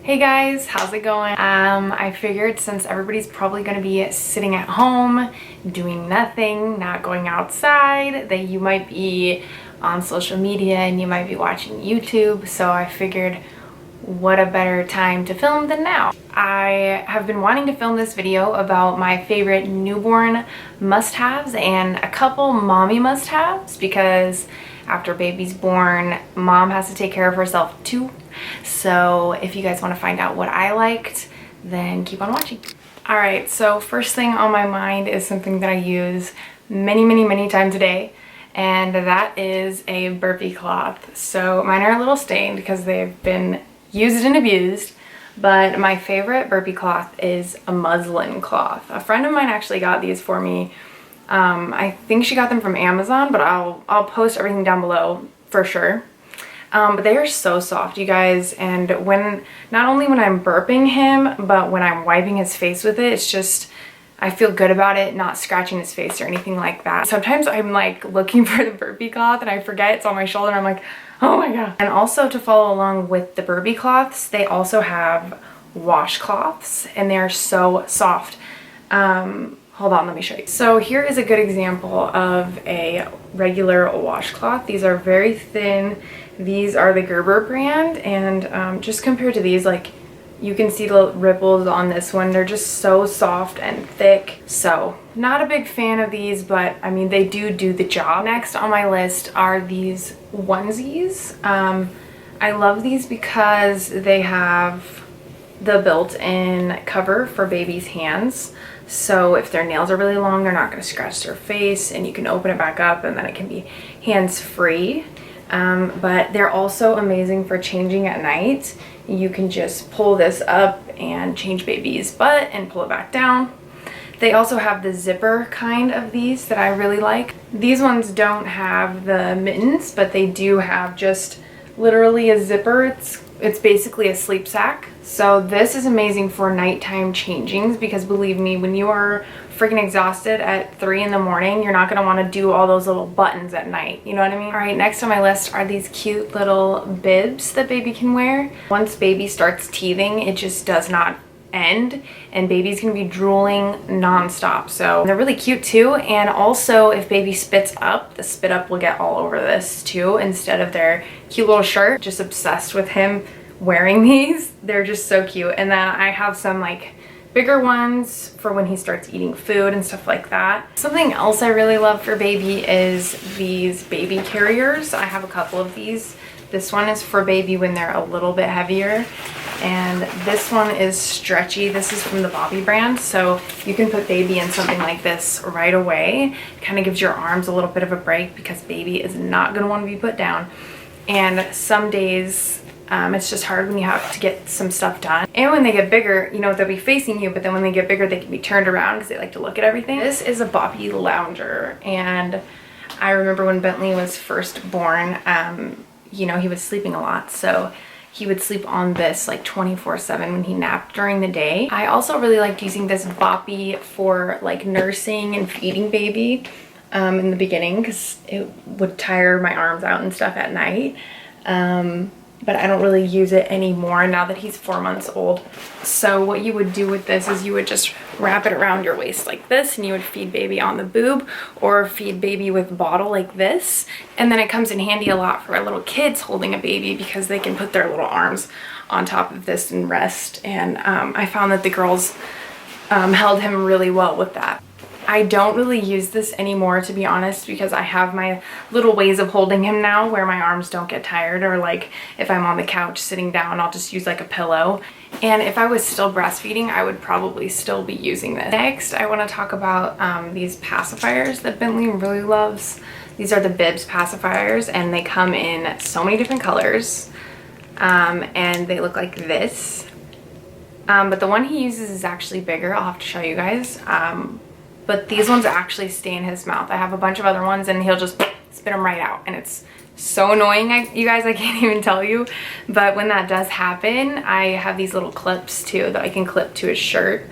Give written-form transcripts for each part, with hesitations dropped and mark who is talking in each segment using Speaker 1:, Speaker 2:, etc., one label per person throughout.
Speaker 1: Hey guys, how's it going? I figured since everybody's probably going to be sitting at home, doing nothing, not going outside, that you might be on social media and you might be watching YouTube, so I figured what a better time to film than now. I have been wanting to film this video about my favorite newborn must-haves and a couple mommy must-haves because after baby's born, mom has to take care of herself too. So if you guys want to find out what I liked, then keep on watching. Alright, so first thing on my mind is something that I use many times a day, and that is a burpee cloth. So mine are a little stained because they've been used and abused, but my favorite burpee cloth is a muslin cloth. A friend of mine actually got these for me. I think she got them from Amazon, but I'll post everything down below for sure. But they are so soft, you guys, and not only when I'm burping him, but when I'm wiping his face with it, it's just, I feel good about it, not scratching his face or anything like that. Sometimes I'm like looking for the burpee cloth and I forget it's on my shoulder and I'm like, oh my god. And also to follow along with the burpee cloths, they also have washcloths and they are so soft. Hold on, let me show you. So here is a good example of a regular washcloth. These are very thin. These are the Gerber brand, and just compared to these, like, you can see the ripples on this one. They're just so soft and thick. So not a big fan of these, but I mean, they do the job. Next on my list are these onesies. I love these because they have the built-in cover for baby's hands. So if their nails are really long, they're not going to scratch their face, and you can open it back up and then it can be hands-free. But they're also amazing for changing at night. You can just pull this up and change baby's butt and pull it back down. They also have the zipper kind of these that I really like. These ones don't have the mittens, but they do have just literally a zipper. It's basically a sleep sack. So this is amazing for nighttime changings because believe me, when you are freaking exhausted at 3 in the morning, you're not going to want to do all those little buttons at night. You know what I mean? All right, next on my list are these cute little bibs that baby can wear. Once baby starts teething, it just does not end, and baby's gonna be drooling non-stop. So they're really cute too, and also if baby spits up, the spit up will get all over this too instead of their cute little shirt. Just obsessed with him wearing these. They're just so cute. And then I have some like bigger ones for when he starts eating food and stuff like that. Something else I really love for baby is these baby carriers. I have a couple of these. This one is for baby when they're a little bit heavier, and this one is stretchy. This is from the Bobby brand, so you can put baby in something like this right away. It kind of gives your arms a little bit of a break because baby is not going to want to be put down. And some days it's just hard when you have to get some stuff done. And when they get bigger, you know, they'll be facing you, but then when they get bigger, they can be turned around because they like to look at everything. This is a Bobby lounger, and I remember when Bentley was first born, you know, he was sleeping a lot, so he would sleep on this like 24/7 when he napped during the day. I also really liked using this Boppy for like nursing and feeding baby in the beginning because it would tire my arms out and stuff at night. But I don't really use it anymore now that he's 4 months old. So what you would do with this is you would just wrap it around your waist like this, and you would feed baby on the boob or feed baby with bottle like this. And then it comes in handy a lot for little kids holding a baby because they can put their little arms on top of this and rest. And I found that the girls held him really well with that. I don't really use this anymore, to be honest, because I have my little ways of holding him now where my arms don't get tired, or like if I'm on the couch sitting down, I'll just use like a pillow. And if I was still breastfeeding, I would probably still be using this. Next, I want to talk about these pacifiers that Bentley really loves. These are the Bibs pacifiers, and they come in so many different colors, and they look like this. But the one he uses is actually bigger. I'll have to show you guys. But these ones actually stay in his mouth. I have a bunch of other ones and he'll just spit them right out, and it's so annoying, you guys, I can't even tell you. But when that does happen, I have these little clips too that I can clip to his shirt,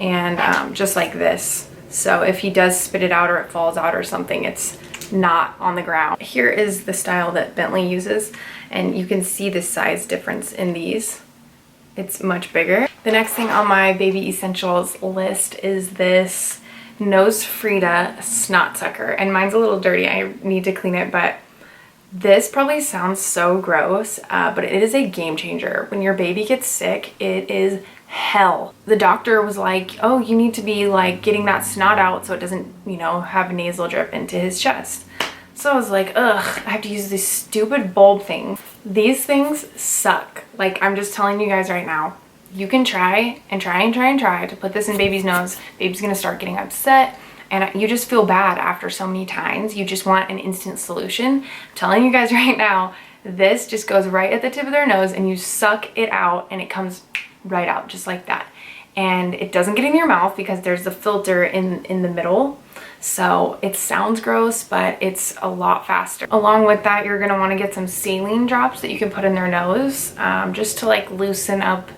Speaker 1: and just like this. So if he does spit it out or it falls out or something, it's not on the ground. Here is the style that Bentley uses, and you can see the size difference in these. it's much bigger. The next thing on my baby essentials list is this Nose Frida snot sucker, and mine's a little dirty. I need to clean it, but this probably sounds so gross, but it is a game changer. When your baby gets sick, it is hell. The doctor was like, oh, you need to be like getting that snot out so it doesn't, you know, have nasal drip into his chest. So I was like, ugh, I have to use this stupid bulb thing. These things suck. Like, I'm just telling you guys right now, you can try and try and try and try to put this in baby's nose. Baby's gonna start getting upset, and you just feel bad after so many times. You just want an instant solution. I'm telling you guys right now, this just goes right at the tip of their nose and you suck it out and it comes right out just like that. And it doesn't get in your mouth because there's a filter in the middle. So it sounds gross, but it's a lot faster. Along with that, you're gonna wanna get some saline drops that you can put in their nose, just to like loosen up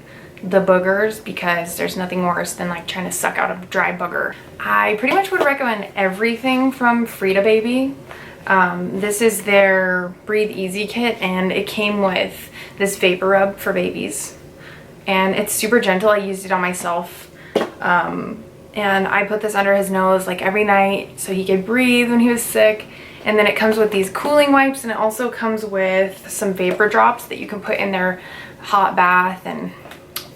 Speaker 1: the boogers, because there's nothing worse than like trying to suck out a dry booger. I pretty much would recommend everything from Frida Baby. This is their Breathe Easy kit, and it came with this vapor rub for babies. And it's super gentle. I used it on myself. And I put this under his nose like every night so he could breathe when he was sick. And then it comes with these cooling wipes, and it also comes with some vapor drops that you can put in their hot bath, and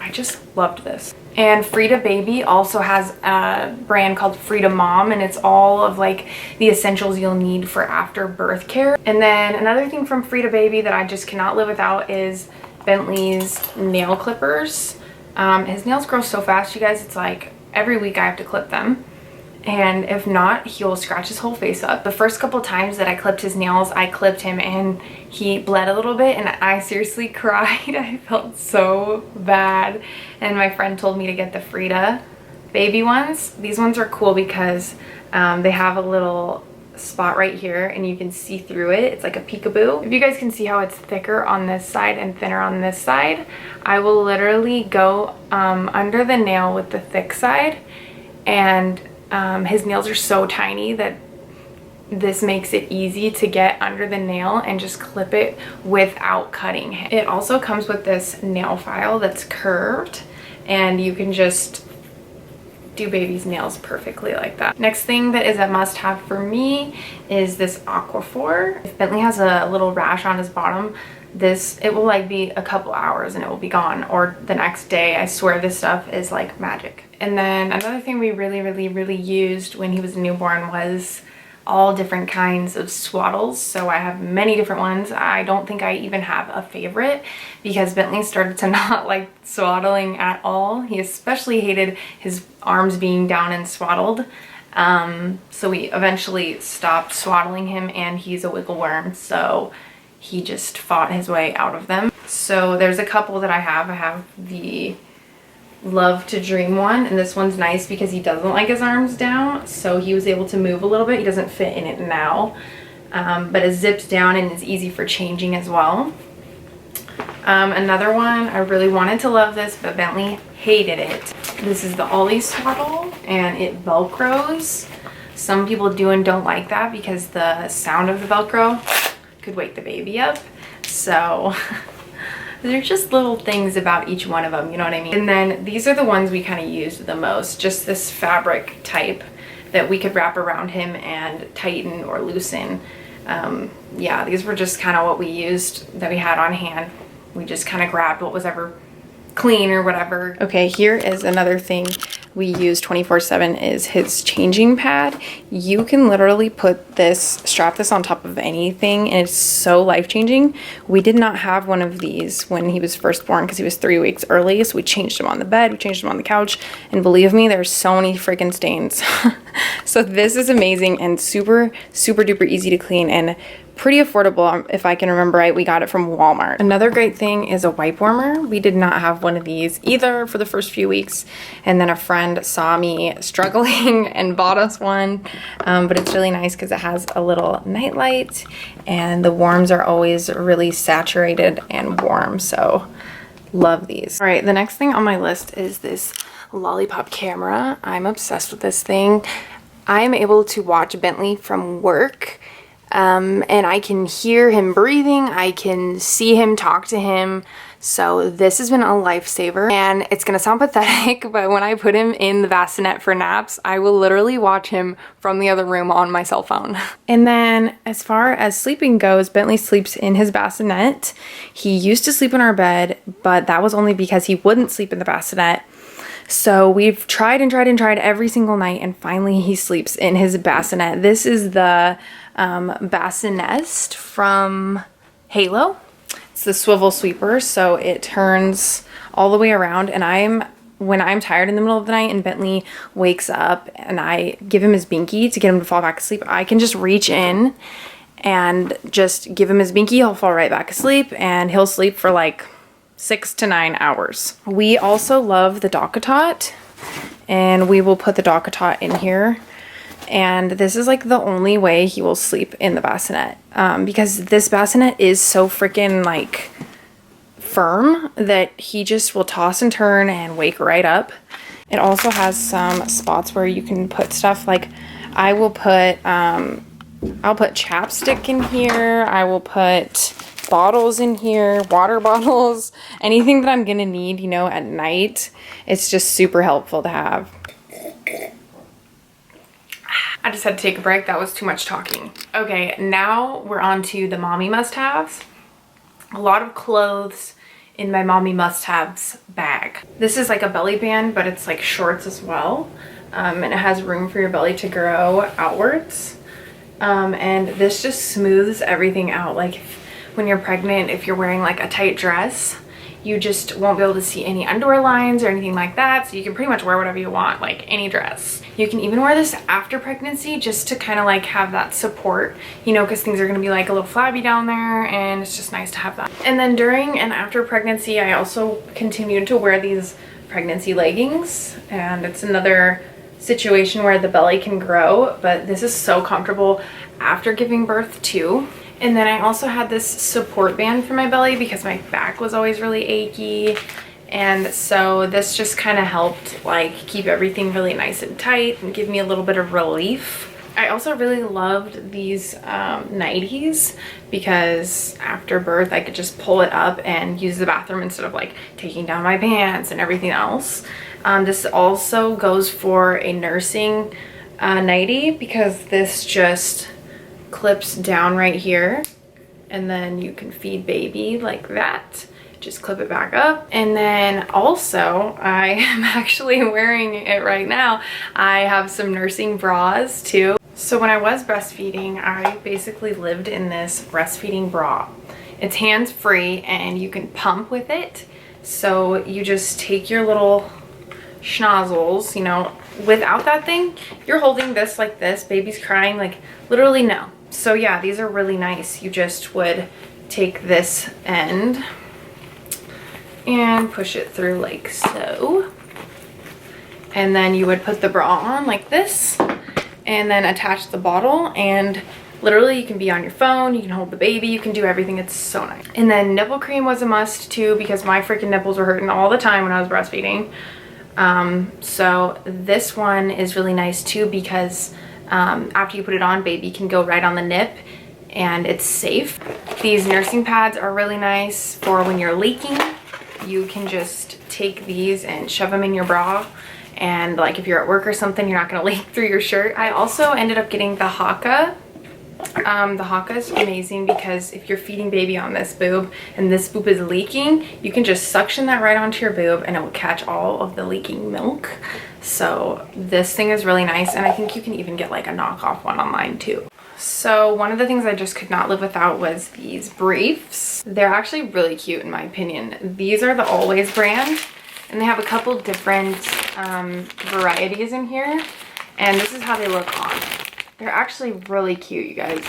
Speaker 1: I just loved this. And Frida Baby also has a brand called Frida Mom, and it's all of like the essentials you'll need for after birth care. And then another thing from Frida Baby that I just cannot live without is Bentley's nail clippers. His nails grow so fast, you guys. It's like every week I have to clip them, and if not, he'll scratch his whole face up. The first couple times that I clipped his nails, I clipped him and he bled a little bit, and I seriously cried. I felt so bad. And my friend told me to get the Frida Baby ones. These ones are cool because they have a little spot right here and you can see through it. It's like a peekaboo. If you guys can see how it's thicker on this side and thinner on this side, I will literally go under the nail with the thick side, and his nails are so tiny that this makes it easy to get under the nail and just clip it without cutting it. It also comes with this nail file that's curved, and you can just do baby's nails perfectly like that. Next thing that is a must-have for me is this Aquaphor. If Bentley has a little rash on his bottom, it will like be a couple hours and it will be gone, or the next day. I swear this stuff is like magic. And then another thing we really used when he was a newborn was all different kinds of swaddles. So I have many different ones. I don't think I even have a favorite, because Bentley started to not like swaddling at all. He especially hated his arms being down and swaddled. So we eventually stopped swaddling him, and he's a wiggle worm, so he just fought his way out of them. So there's a couple that I have. I have the Love to Dream one, and this one's nice because he doesn't like his arms down, so he was able to move a little bit. He doesn't fit in it now, but it zips down and is easy for changing as well. Another one, I really wanted to love this, but Bentley hated it. This is the Ollie Swaddle, and it velcros. Some people do and don't like that because the sound of the velcro could wake the baby up. So they're just little things about each one of them, you know what I mean? And then these are the ones we kind of used the most, just this fabric type that we could wrap around him and tighten or loosen. Yeah, these were just kind of what we used that we had on hand. We just kind of grabbed what was ever clean or whatever. Okay, here is another thing we use 24/7 is his changing pad. You can literally strap this on top of anything, and it's so life-changing. We did not have one of these when he was first born because he was 3 weeks early, so we changed him on the bed, we changed him on the couch, and believe me, there's so many freaking stains. So this is amazing and super duper easy to clean and pretty affordable. If I can remember right, we got it from Walmart. Another great thing is a wipe warmer. We did not have one of these either for the first few weeks, and then a friend saw me struggling and bought us one. But it's really nice because it has a little night light, and the warms are always really saturated and warm, so love these. All right, the next thing on my list is this lollipop camera. I'm obsessed with this thing. I'm able to watch Bentley from work, and I can hear him breathing, I can see him, talk to him. So this has been a lifesaver, and it's gonna sound pathetic, but when I put him in the bassinet for naps, I will literally watch him from the other room on my cell phone. And then as far as sleeping goes, Bentley sleeps in his bassinet. He used to sleep in our bed, but that was only because he wouldn't sleep in the bassinet. So we've tried and tried and tried every single night, and finally he sleeps in his bassinet. This is the Bassinest from Halo. It's the swivel sweeper, so it turns all the way around, and when I'm tired in the middle of the night and Bentley wakes up and I give him his binky to get him to fall back asleep, I can just reach in and just give him his binky. He'll fall right back asleep, and he'll sleep for like 6 to 9 hours. We also love the DockATot, and we will put the DockATot in here. And this is like the only way he will sleep in the bassinet, because this bassinet is so freaking like firm that he just will toss and turn and wake right up. It also has some spots where you can put stuff, like I'll put chapstick in here, I will put bottles in here, water bottles, anything that I'm gonna need, you know, at night. It's just super helpful to have. I just had to take a break. That was too much talking. Okay, now we're on to the mommy must-haves. A lot of clothes in my mommy must-haves bag. This is like a belly band, but it's like shorts as well. And it has room for your belly to grow outwards. And this just smooths everything out. Like when you're pregnant, if you're wearing like a tight dress, you just won't be able to see any underwear lines or anything like that. So you can pretty much wear whatever you want, like any dress. You can even wear this after pregnancy just to kind of like have that support, you know, because things are going to be like a little flabby down there, and it's just nice to have that. And then during and after pregnancy, I also continued to wear these pregnancy leggings, and it's another situation where the belly can grow, but this is so comfortable after giving birth too. And then I also had this support band for my belly because my back was always really achy. And so this just kind of helped like keep everything really nice and tight and give me a little bit of relief. I also really loved these nighties because after birth I could just pull it up and use the bathroom instead of like taking down my pants and everything else. This also goes for a nursing nightie because this just clips down right here, and then you can feed baby like that. Just clip it back up. And then also, I am actually wearing it right now. I have some nursing bras too. So when I was breastfeeding, I basically lived in this breastfeeding bra. It's hands-free and you can pump with it. So you just take your little schnozzles, you know, without that thing, you're holding this like this, baby's crying, like literally no. So yeah, these are really nice. You just would take this end and push it through like so. And then you would put the bra on like this and then attach the bottle, and literally you can be on your phone, you can hold the baby, you can do everything. It's so nice. And then nipple cream was a must too because my freaking nipples were hurting all the time when I was breastfeeding. So this one is really nice too because after you put it on, baby can go right on the nip and it's safe. These nursing pads are really nice for when you're leaking. You can just take these and shove them in your bra, and like if you're at work or something, you're not gonna leak through your shirt. I also ended up getting the Haka. The Haka is amazing because if you're feeding baby on this boob and this boob is leaking, you can just suction that right onto your boob and it will catch all of the leaking milk. So this thing is really nice, and I think you can even get like a knockoff one online too. So one of the things I just could not live without was these briefs. They're actually really cute in my opinion. These are the Always brand, and they have a couple different varieties in here, and this is how they look on. They're actually really cute, you guys.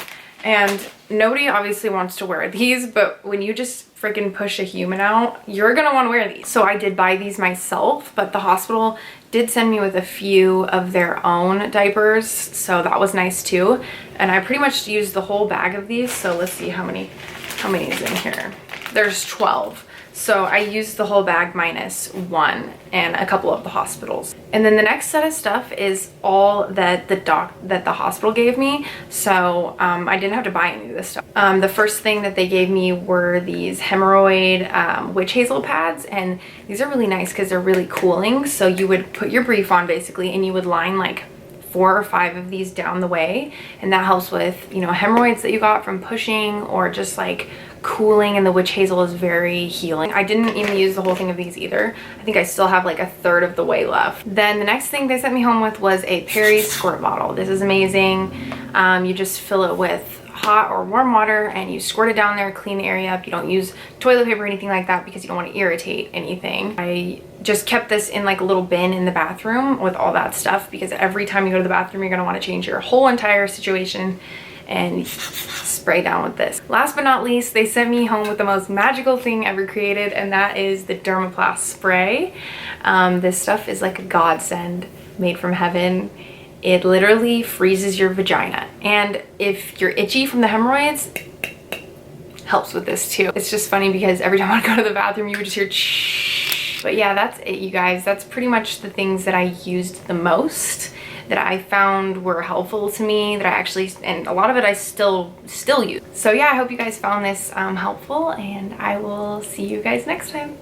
Speaker 1: And nobody obviously wants to wear these, but when you just freaking push a human out, you're gonna want to wear these. So I did buy these myself, but the hospital did send me with a few of their own diapers, so that was nice too. And I pretty much used the whole bag of these, so let's see how many is in here. There's 12. So I used the whole bag minus one and a couple of the hospitals. And then the next set of stuff is all that the hospital gave me. So I didn't have to buy any of this stuff. The first thing that they gave me were these hemorrhoid witch hazel pads, and these are really nice because they're really cooling. So you would put your brief on basically, and you would line like 4 or 5 of these down the way, and that helps with, you know, hemorrhoids that you got from pushing, or just like cooling, and the witch hazel is very healing. I didn't even use the whole thing of these either. I think I still have like a third of the way left. Then the next thing they sent me home with was a Perry's squirt bottle. This is amazing. You just fill it with hot or warm water and you squirt it down there, clean the area up. You don't use toilet paper or anything like that because you don't want to irritate anything. I just kept this in like a little bin in the bathroom with all that stuff, because every time you go to the bathroom you're going to want to change your whole entire situation and spray down with this. Last but not least, they sent me home with the most magical thing ever created, and that is the Dermaplast spray. This stuff is like a godsend, made from heaven. It literally freezes your vagina, and if you're itchy from the hemorrhoids, helps with this too. It's just funny because every time I go to the bathroom you would just hear shh. But yeah, that's it, you guys. That's pretty much the things that I used the most, that I found were helpful to me, that I actually, and a lot of it I still use. So yeah, I hope you guys found this helpful, and I will see you guys next time.